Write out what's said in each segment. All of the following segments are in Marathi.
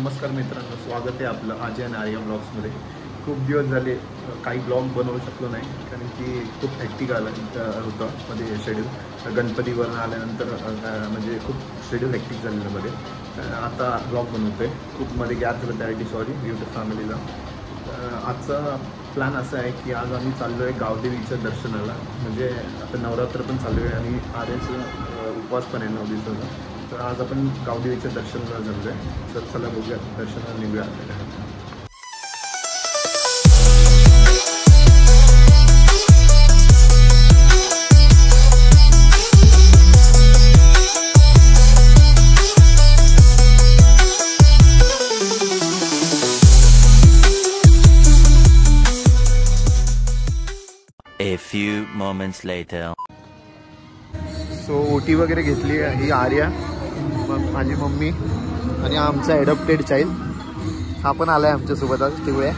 नमस्कार मित्रांनो, स्वागत आहे आपलं आजी आणि आर्या ब्लॉग्समध्ये. खूप दिवस झाले काही ब्लॉग बनवू शकलो नाही, कारण की खूप हॅक्टिक आलं होतं मध्ये शेड्यूल. गणपतीवरून आल्यानंतर म्हणजे खूप शेड्यूल हॅक्टिक झालेलं मध्ये. आता ब्लॉग बनवतो आहे. खूप मध्ये गॅप झालं, त्यासाठी सॉरी यूट्यूब फॅमिलीला. आजचा प्लॅन असा आहे की आज आम्ही चाललो आहे गावदेवीच्या दर्शनाला. म्हणजे आता नवरात्र पण चालू आहे आणि आर्याचं उपवास पण आहे 9 दिवसाचा. तर आज आपण गावदेवीच्या दर्शनाला जमलो आहे. तर चला बघूया, दर्शनाला निघूया आपल्याला. A few moments later. So ओटी वगैरे घेतली. ही आर्या, माझी मम्मी आणि आमचा ॲडॉप्टेड चाइल्ड हा पण आलाय आमच्यासोबत आज. तेवढ्या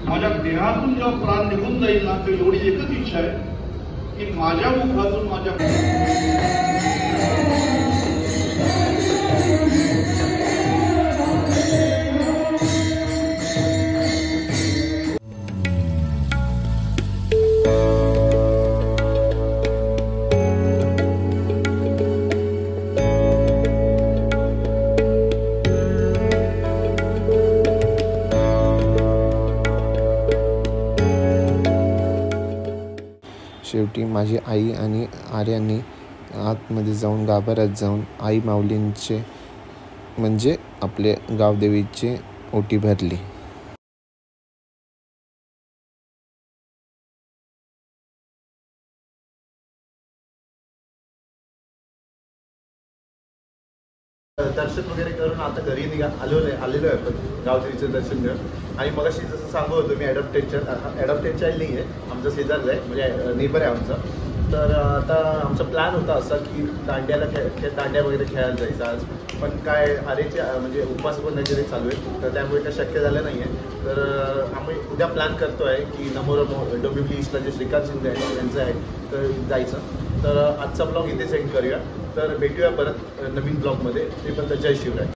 माझ्या देहातून जेव्हा प्राण निघून जाईल ना, तर एवढी एकच इच्छा आहे की माझ्या मुखातून माझ्या शेवटी माझी आई आणि आर्यांनी आतमध्ये जाऊन गाभाऱ्यात जाऊन आई माऊलींचे म्हणजे आपले गावदेवीचे ओटी भरली. दर्शन वगैरे करून आता घरी आलेलो आहे आपण गावदेवीचं दर्शन घेऊन. आणि मगाशी जसं सांगू होतो मी, ॲडॉप्टेड चाइल्ड नाही आहे, आमचा शेजारचा आहे, म्हणजे नेबर आहे आमचा. तर आता आमचा प्लॅन होता असा की दांड्या वगैरे खेळायला जायचं आज. पण काय आरेचे म्हणजे उपवास पण वगैरे चालू आहे, तर त्यामुळे काय शक्य झालं नाही आहे. तर आम्ही उद्या प्लॅन करतो आहे की डोंबिवली ईस्टला जे श्रीकांत शिंदे आहे त्यांचं आहे, तर जायचं. तर आजचा ब्लॉग इथे सेंड करूया. तर भेटूया परत नवीन ब्लॉगमध्ये. ते पण जय शिवराय.